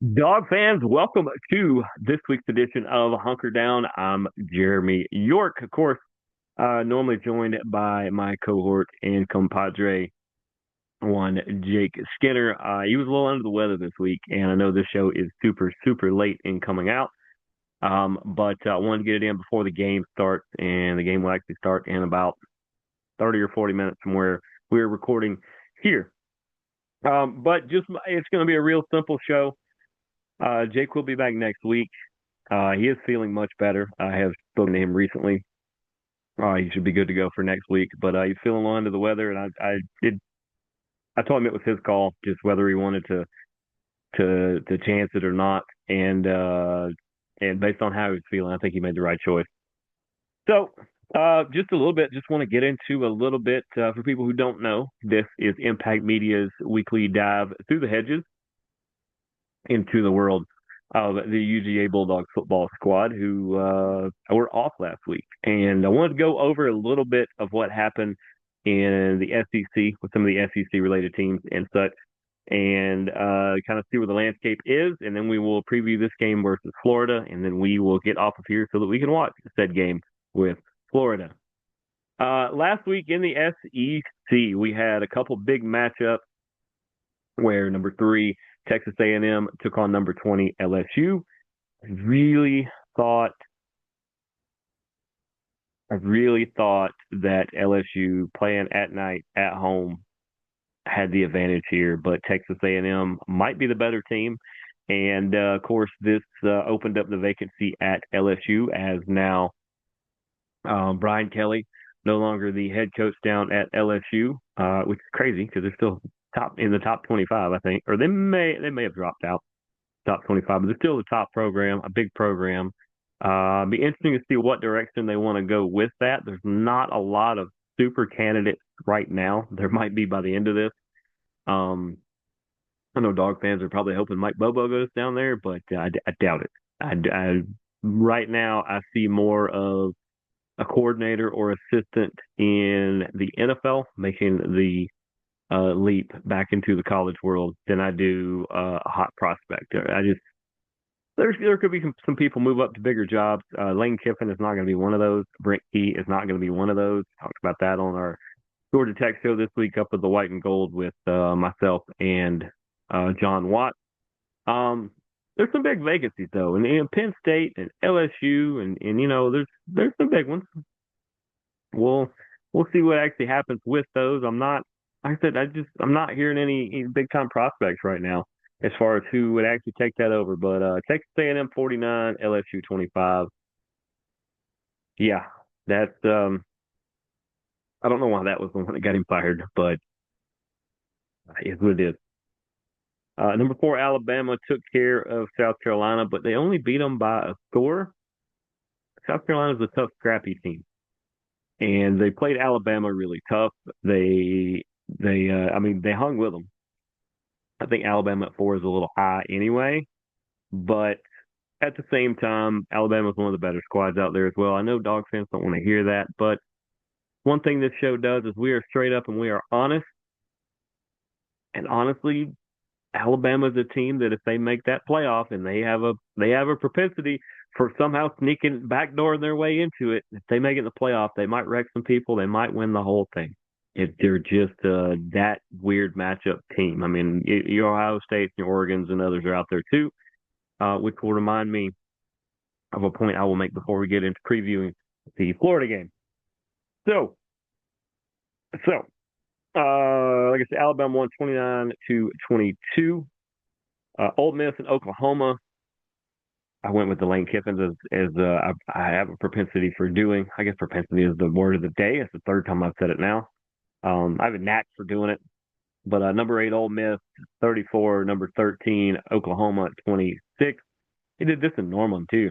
Dog fans, welcome to this week's edition of Hunker Down. I'm Jeremy York, of course, normally joined by my cohort and compadre, one Jake Skinner. He was a little under the weather this week, and I know this show is super, super late in coming out. But I wanted to get it in before the game starts, and the game will actually start in about 30 or 40 minutes from where we're recording here. But just it's going to be a real simple show. Jake will be back next week. He is feeling much better. I have spoken to him recently. He should be good to go for next week, but he's feeling a little under the weather, and I told him it was his call, just whether he wanted to chance it or not, and based on how he was feeling, I think he made the right choice. So, just a little bit, just want to get into a little bit for people who don't know. This is Impact Media's weekly dive through the hedges into the world of the UGA Bulldogs football squad who were off last week. And I wanted to go over a little bit of what happened in the SEC with some of the SEC related teams and such, and kind of see where the landscape is. And then we will preview this game versus Florida, and then we will get off of here so that we can watch said game with Florida. Last week in the SEC, we had a couple big matchups where number 3 Texas A&M took on number 20 LSU. I really thought that LSU playing at night at home had the advantage here, but Texas A&M might be the better team. And of course, this opened up the vacancy at LSU as now Brian Kelly no longer the head coach down at LSU, which is crazy because they're still top 25, I think, or they may have dropped out top 25, but they're still the top program, a big program. Be interesting to see what direction they want to go with that. There's not a lot of super candidates right now. There might be by the end of this. I know dog fans are probably hoping Mike Bobo goes down there, but I doubt it. Right now I see more of a coordinator or assistant in the NFL making the leap back into the college world than I do a hot prospect. There could be some people move up to bigger jobs. Lane Kiffin is not going to be one of those. Brent Key is not going to be one of those. Talked about that on our Georgia Tech show this week up with the white and gold with myself and John Watt. There's some big vacancies though, and Penn State and LSU and there's some big ones. We'll we'll see what actually happens with those. Like I said, I'm not hearing any big time prospects right now as far as who would actually take that over. But Texas A&M 49, LSU 25. Yeah, that's I don't know why that was the one that got him fired, but it's what it is. Number 4, Alabama took care of South Carolina, but they only beat them by a score. South Carolina's a tough, scrappy team, and they played Alabama really tough. They hung with them. I think Alabama at 4 is a little high anyway, but at the same time, Alabama's one of the better squads out there as well. I know dog fans don't want to hear that, but one thing this show does is we are straight up and we are honest. And honestly, Alabama's a team that if they make that playoff and they have a propensity for somehow sneaking backdooring their way into it, if they make it in the playoff, they might wreck some people. They might win the whole thing. If they're just that weird matchup team. I mean, your Ohio States, your Oregons, and others are out there too, which will remind me of a point I will make before we get into previewing the Florida game. So, like I said, Alabama won 29-22. Ole Miss and Oklahoma. I went with the Lane Kiffins I have a propensity for doing. I guess propensity is the word of the day. It's the third time I've said it now. I have a knack for doing it. But number 8, Ole Miss, 34. Number 13, Oklahoma, 26. He did this in Norman too.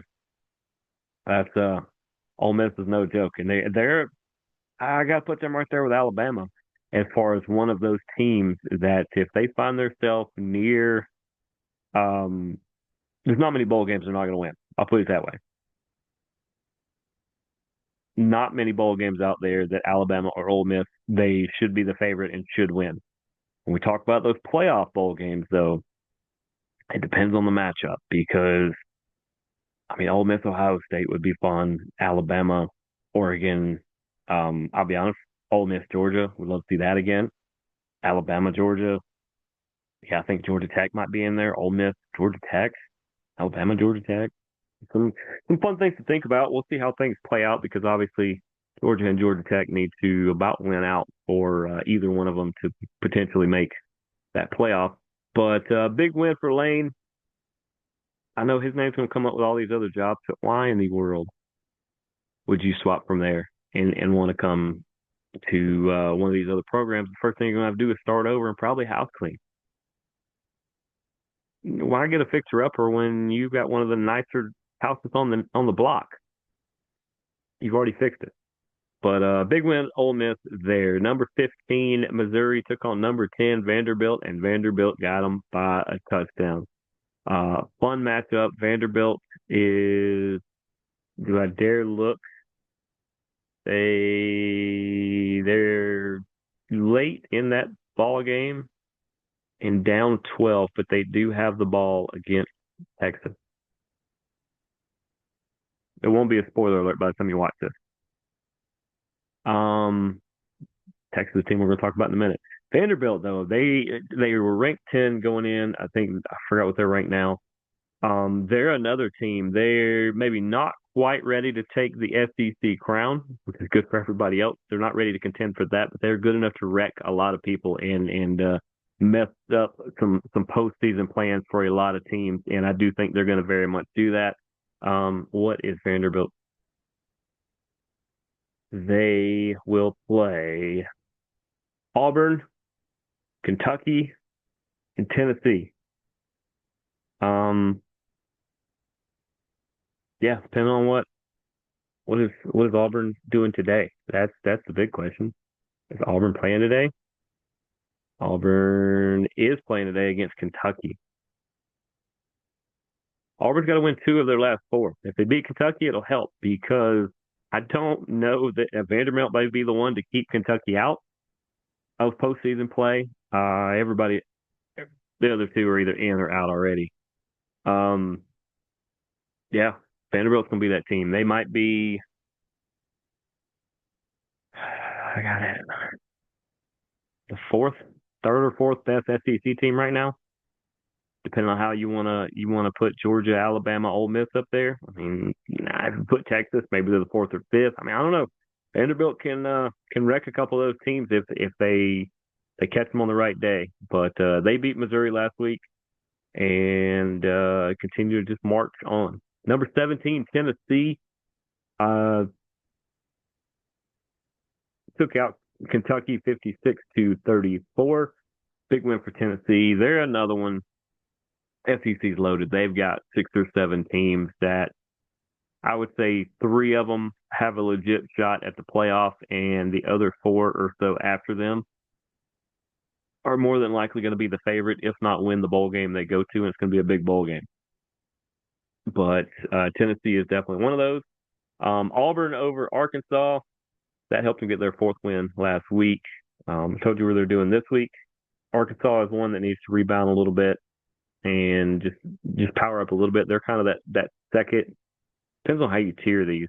That's Ole Miss is no joke, and they're I got to put them right there with Alabama as far as one of those teams that if they find themselves near, there's not many bowl games they're not going to win. I'll put it that way. Not many bowl games out there that Alabama or Ole Miss they should be the favorite and should win. When we talk about those playoff bowl games, though, It depends on the matchup because I mean, Ole Miss, Ohio State would be fun. Alabama, Oregon. I'll be honest, Ole Miss, Georgia. We'd love to see that again. Alabama, Georgia. Yeah, I think Georgia Tech might be in there. Ole Miss, Georgia Tech, Alabama, Georgia Tech. Some some fun things to think about. We'll see how things play out because obviously Georgia and Georgia Tech need to about win out for either one of them to potentially make that playoff. But big win for Lane. I know his name's going to come up with all these other jobs, but why in the world would you swap from there and want to come to one of these other programs? The first thing you're going to have to do is start over and probably house clean. Why get a fixer upper when you've got one of the nicer houses on the block? You've already fixed it. But big win, Ole Miss there. Number 15, Missouri took on number 10, Vanderbilt, and Vanderbilt got them by a touchdown. Fun matchup. Vanderbilt is, do I dare look? They're late in that ball game and down 12, but they do have the ball against Texas. It won't be a spoiler alert by the time you watch this. Um, Texas team we're going to talk about in a minute. Vanderbilt though, they were ranked 10 going in. I think I forgot what they're ranked now. They're another team. They're maybe not quite ready to take the SEC crown, which is good for everybody else. They're not ready to contend for that, but they're good enough to wreck a lot of people and mess up some postseason plans for a lot of teams. And I do think they're going to very much do that. What is Vanderbilt? They will play Auburn, Kentucky, and Tennessee. Um, yeah, depending on what is Auburn doing today? That's the big question. Is Auburn playing today? Auburn is playing today against Kentucky. Auburn's got to win two of their last four. If they beat Kentucky, it'll help because I don't know that Vanderbilt may be the one to keep Kentucky out of postseason play. Everybody, the other two are either in or out already. Um, yeah, Vanderbilt's gonna be that team. They might be. I got it. The third or fourth best SEC team right now, depending on how you wanna put Georgia, Alabama, Ole Miss up there. I mean, if you put Texas, maybe they're the fourth or fifth. I mean, I don't know. Vanderbilt can wreck a couple of those teams if they catch them on the right day. But they beat Missouri last week and continue to just march on. Number 17, Tennessee, uh, took out Kentucky 56-34. Big win for Tennessee. They're another one. SEC's loaded. They've got 6 or 7 teams that I would say 3 of them have a legit shot at the playoff, and the other 4 or so after them are more than likely going to be the favorite, if not win the bowl game they go to, and it's going to be a big bowl game. But Tennessee is definitely one of those. Auburn over Arkansas, that helped them get their 4th win last week. I told you what they're doing this week. Arkansas is one that needs to rebound a little bit and just power up a little bit. They're kind of that second. Depends on how you tier these.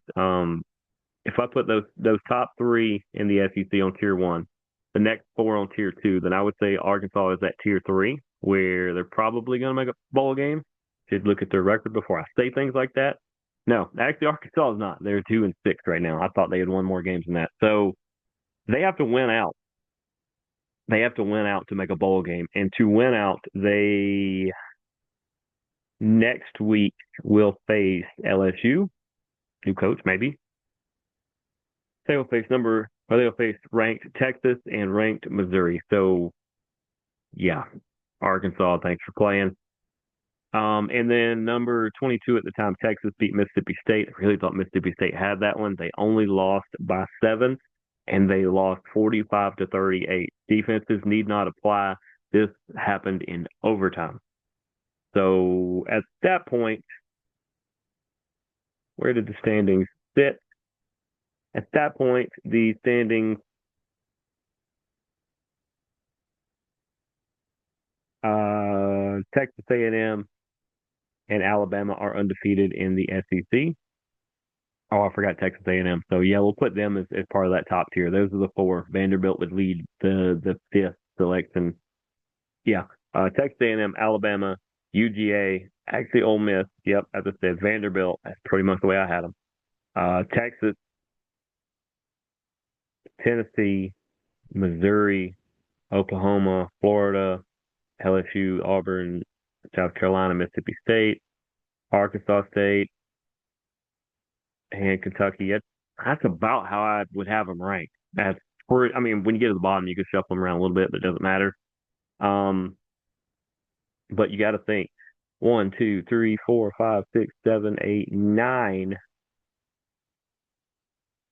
If I put those top 3 in the SEC on tier 1, the next 4 on tier 2, then I would say Arkansas is at tier 3, where they're probably going to make a bowl game. Should look at their record before I say things like that. No, actually, Arkansas is not. They're 2-6 right now. I thought they had won more games than that. So they have to win out. They have to win out to make a bowl game, and to win out, they next week will face LSU, new coach maybe. They'll face ranked Texas and ranked Missouri. So yeah, Arkansas, thanks for playing. And then number 22 at the time, Texas beat Mississippi State. I really thought Mississippi State had that one. They only lost by 7, and they lost 45-38. Defenses need not apply. This happened in overtime. So at that point, where did the standings sit? At that point, the standings Texas A&M and Alabama are undefeated in the SEC. Oh, I forgot Texas A&M. So yeah, we'll put them as part of that top tier. Those are the four. Vanderbilt would lead the fifth selection. Yeah, Texas A&M, Alabama, UGA, actually Ole Miss. Yep, as I said, Vanderbilt. That's pretty much the way I had them. Texas, Tennessee, Missouri, Oklahoma, Florida, LSU, Auburn, South Carolina, Mississippi State, Arkansas State, and Kentucky. That's about how I would have them ranked. That's I mean, when you get to the bottom, you can shuffle them around a little bit, but it doesn't matter. Um, but you got to think 1, 2, 3, 4, 5, 6, 7, 8, 9.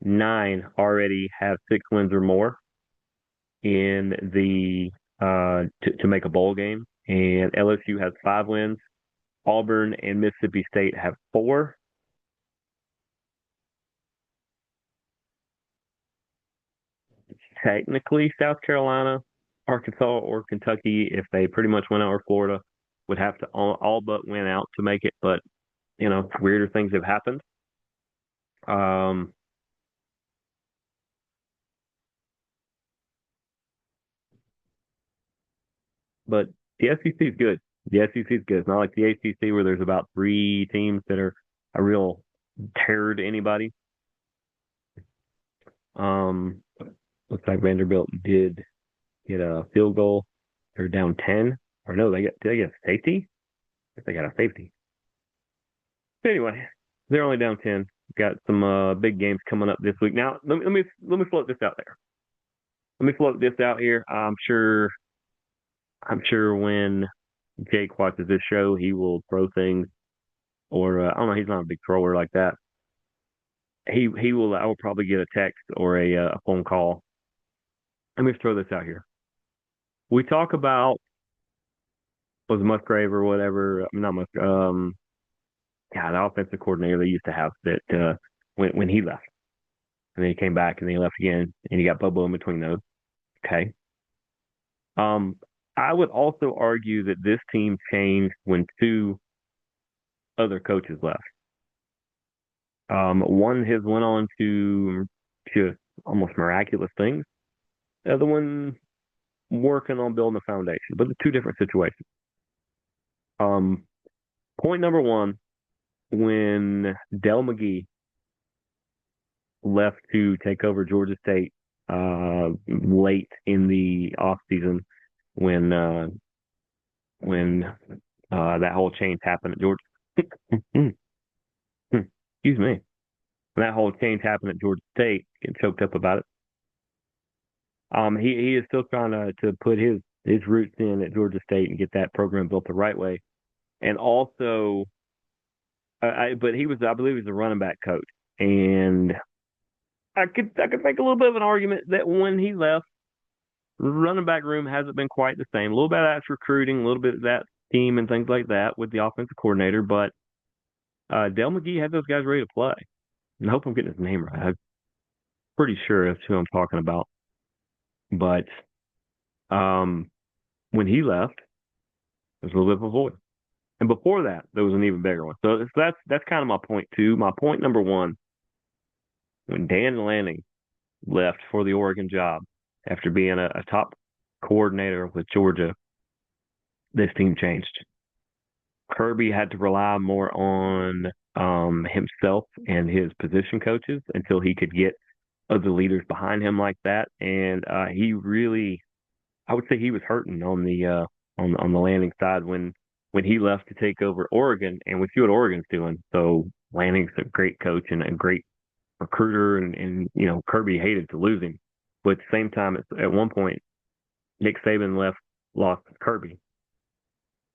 9 already have 6 wins or more in the to make a bowl game, and LSU has 5 wins. Auburn and Mississippi State have 4. Technically, South Carolina, Arkansas, or Kentucky, if they pretty much went out, or Florida, would have to all but win out to make it. But weirder things have happened. Um, but the SEC is good. The SEC is good. It's not like the ACC where there's about 3 teams that are a real terror to anybody. Um, Looks like Vanderbilt did get a field goal. They're down 10. Or no, did they get a safety? I guess they got a safety. But anyway, they're only down 10. Got some big games coming up this week. Now, let me float this out there. Let me float this out here. I'm sure when Jake watches this show, he will throw things, or I don't know. He's not a big thrower like that. He will. I will probably get a text or a phone call. Let me throw this out here. We talk about was Musgrave or whatever. Not Musgrave. Yeah, the offensive coordinator they used to have that when he left, and then he came back and then he left again, and he got Bobo in between those. Okay. Um, I would also argue that this team changed when 2 other coaches left. One has went on to just almost miraculous things. The other one working on building a foundation, but the 2 different situations. Um, Point number one, when Dell McGee left to take over Georgia State late in the off season, when that whole change happened at Georgia. Excuse me. When that whole change happened at Georgia State, getting choked up about it. He is still trying to put his roots in at Georgia State and get that program built the right way. And also, but I believe he was a running back coach, and I could make a little bit of an argument that when he left, the running back room hasn't been quite the same. A little bit of that's recruiting, a little bit of that team and things like that with the offensive coordinator. But Dell McGee had those guys ready to play. And I hope I'm getting his name right. I'm pretty sure that's who I'm talking about. But when he left, there's a little bit of a void. And before that, there was an even bigger one. So that's kind of my point two. My point number one, when Dan Lanning left for the Oregon job after being a top coordinator with Georgia, this team changed. Kirby had to rely more on himself and his position coaches until he could get other leaders behind him like that. And he really, I would say, he was hurting on the Lanning side when he left to take over Oregon, and we see what Oregon's doing. So Lanning's a great coach and a great recruiter, and Kirby hated to lose him. But at the same time, at one point, Nick Saban lost Kirby.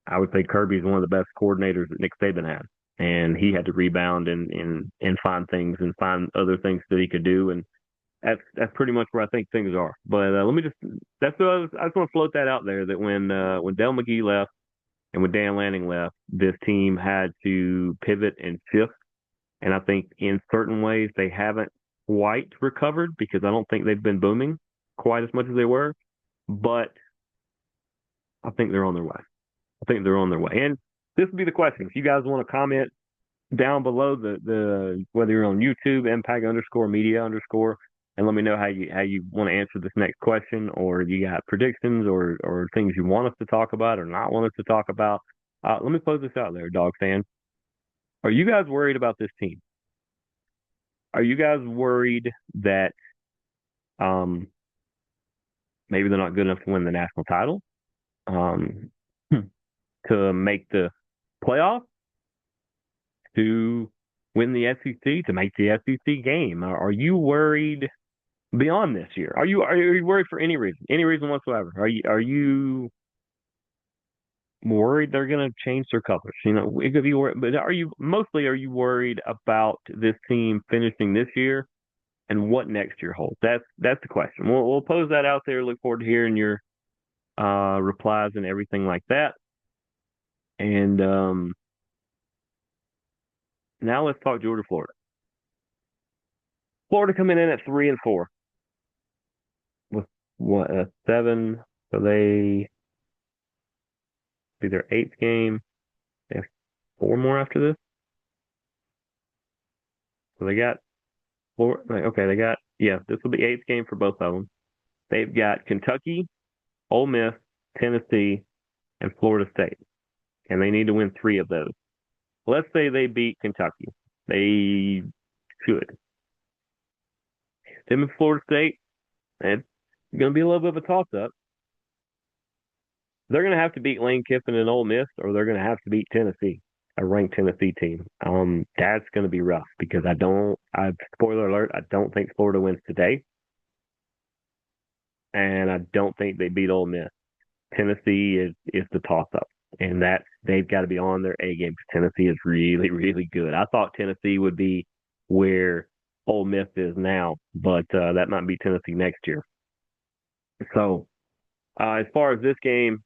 I would say Kirby's one of the best coordinators that Nick Saban had, and he had to rebound and find things and find other things that he could do, and that's pretty much where I think things are. But that's what I just want to float that out there, that when Dell McGee left and when Dan Lanning left, this team had to pivot and shift, and I think in certain ways they haven't quite recovered because I don't think they've been booming quite as much as they were, but I think they're on their way. I think they're on their way. And this would be the question. If you guys want to comment down below the whether you're on YouTube, impact_media_, and let me know how you want to answer this next question, or you got predictions or things you want us to talk about or not want us to talk about. Let me close this out there, dog fans. Are you guys worried about this team? Are you guys worried that um, maybe they're not good enough to win the national title, um, to make the playoffs, to win the SEC, to make the SEC game? Are you worried beyond this year? Are you worried for any reason whatsoever? Are you worried they're going to change their colors? You know, it could be worried, but are you worried about this team finishing this year and what next year holds? That's the question. We'll pose that out there. Look forward to hearing your replies and everything like that. And now let's talk Georgia, Florida. Florida coming in at 3-4 with what, 7. So they be their 8th game. They have 4 more after this. So they got 4. Okay, this will be 8th game for both of them. They've got Kentucky, Ole Miss, Tennessee, and Florida State, and they need to win 3 of those. Let's say they beat Kentucky. They should. Them and Florida State, it's going to be a little bit of a toss-up. They're going to have to beat Lane Kiffin and Ole Miss, or they're going to have to beat Tennessee, a ranked Tennessee team. That's going to be rough because spoiler alert, I don't think Florida wins today. And I don't think they beat Ole Miss. Tennessee is the toss-up. And they've got to be on their A game because Tennessee is really, really good. I thought Tennessee would be where Ole Miss is now, but that might be Tennessee next year. So as far as this game,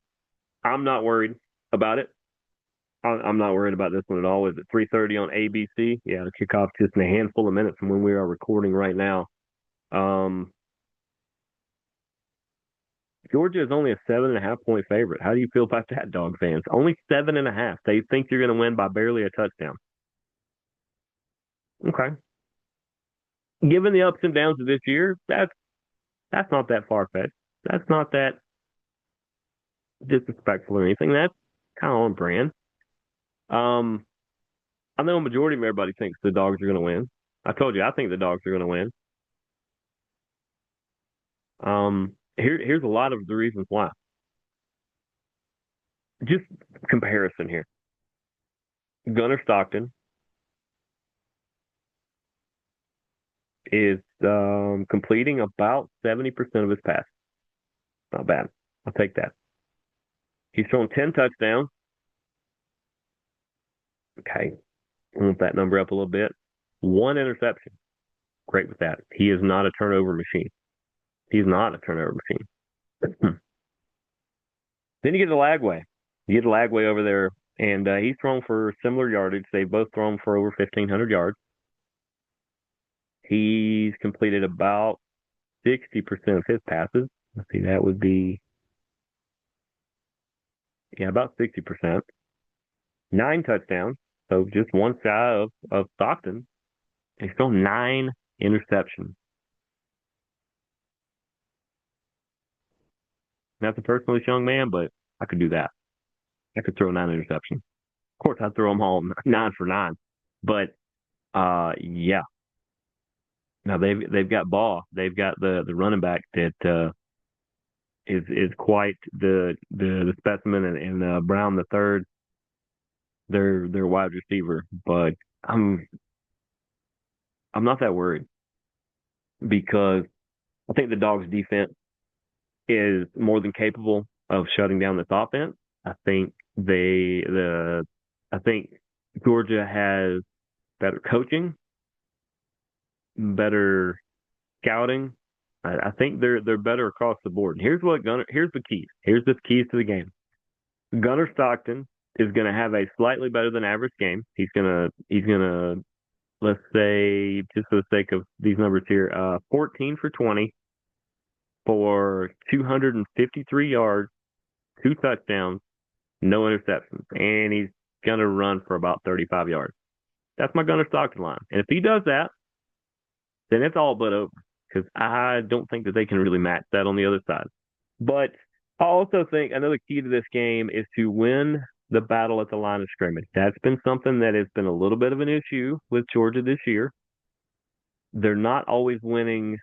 I'm not worried about it. I'm not worried about this one at all. Is it 3:30 on ABC? Yeah, the kickoff just in a handful of minutes from when we are recording right now. Georgia is only a 7.5-point favorite. How do you feel about that, dog fans? Only 7.5. They think you're going to win by barely a touchdown. Okay. Given the ups and downs of this year, that's not that far-fetched. That's not that disrespectful or anything. That's kind of on brand. I know a majority of everybody thinks the Dogs are going to win. I told you, I think the Dogs are going to win. Here's a lot of the reasons why. Just comparison here. Gunnar Stockton is completing about 70% of his passes. Not bad. I'll take that. He's thrown 10 touchdowns. Okay. Move that number up a little bit. 1 interception. Great with that. He is not a turnover machine. He's not a turnover machine. Then you get the Lagway. You get the Lagway over there, and he's thrown for similar yardage. They've both thrown for over 1,500 yards. He's completed about 60% of his passes. Let's see, that would be, about 60%. 9 touchdowns, so just one shy of Stockton. He's thrown 9 interceptions. Not the personally young man, but I could do that. I could throw 9 interceptions. Of course, I'd throw them all 9 for 9. But yeah. Now they've got Ball. They've got the running back that is quite the specimen, and Brown the third. Their wide receiver, but I'm not that worried because I think the Dogs' defense is more than capable of shutting down this offense. I think I think Georgia has better coaching, better scouting. I think they're better across the board. And here's the keys. Here's the keys to the game. Gunnar Stockton is going to have a slightly better than average game. He's gonna let's say, just for the sake of these numbers here, 14 for 20 for 253 yards, 2 touchdowns, no interceptions, and he's going to run for about 35 yards. That's my Gunner Stockton line. And if he does that, then it's all but over because I don't think that they can really match that on the other side. But I also think another key to this game is to win the battle at the line of scrimmage. That's been something that has been a little bit of an issue with Georgia this year. They're not always winning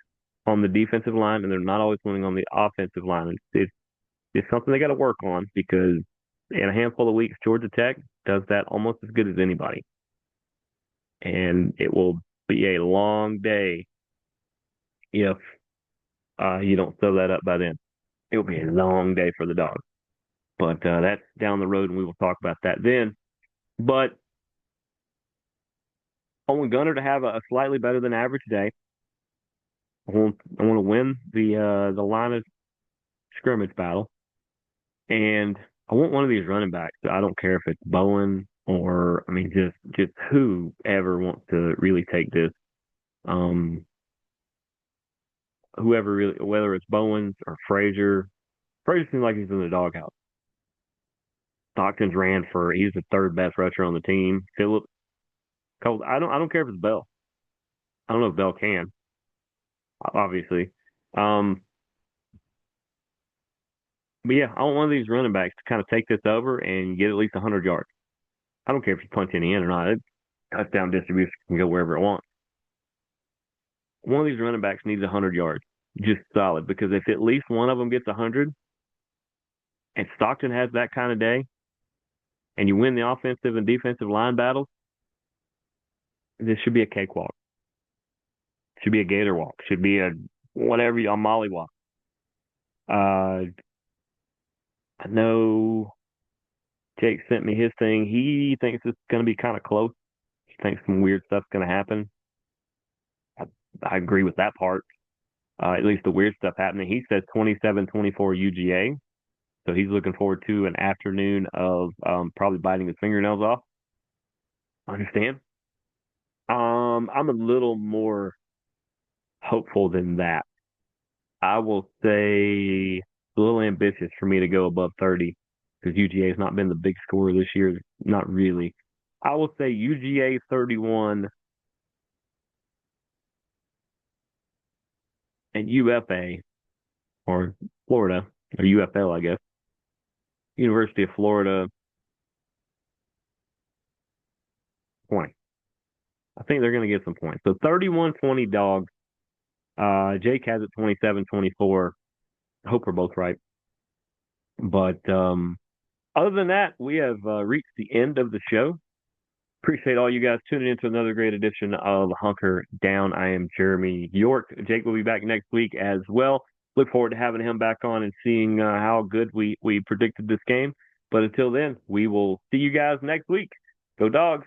on the defensive line, and they're not always winning on the offensive line. It's something they got to work on because in a handful of weeks, Georgia Tech does that almost as good as anybody. And it will be a long day if you don't sew that up by then. It will be a long day for the Dogs. But that's down the road, and we will talk about that then. But I want Gunner to have a slightly better than average day. I want to win the line of scrimmage battle, and I want one of these running backs. I don't care if it's Bowen or I mean just whoever wants to really take this. Whoever really, whether it's Bowens or Frazier. Frazier seems like he's in the doghouse. Stockton's ran for he's the third best rusher on the team. Phillips, Cole. I don't care if it's Bell. I don't know if Bell can. Obviously. Um, but yeah, I want one of these running backs to kind of take this over and get at least 100 yards. I don't care if you punch any in or not. Touchdown distribution can go wherever it wants. One of these running backs needs 100 yards, just solid. Because if at least one of them gets 100, and Stockton has that kind of day, and you win the offensive and defensive line battles, this should be a cakewalk. Should be a Gator walk. Should be a whatever a Molly walk. I know Jake sent me his thing. He thinks it's going to be kind of close. He thinks some weird stuff's going to happen. I agree with that part. At least the weird stuff happening. He says 27-24 UGA. So he's looking forward to an afternoon of probably biting his fingernails off. I understand. I'm a little more hopeful than that. I will say a little ambitious for me to go above 30 because UGA has not been the big scorer this year. Not really. I will say UGA 31 and UFA or Florida or UFL, I guess. University of Florida 20. I think they're going to get some points. So 31-20 Dogs. Jake has it 27-24. I hope we're both right. But other than that, we have reached the end of the show. Appreciate all you guys tuning in to another great edition of Hunker Down. I am Jeremy York. Jake will be back next week as well. Look forward to having him back on and seeing how good we predicted this game. But until then, we will see you guys next week. Go Dogs.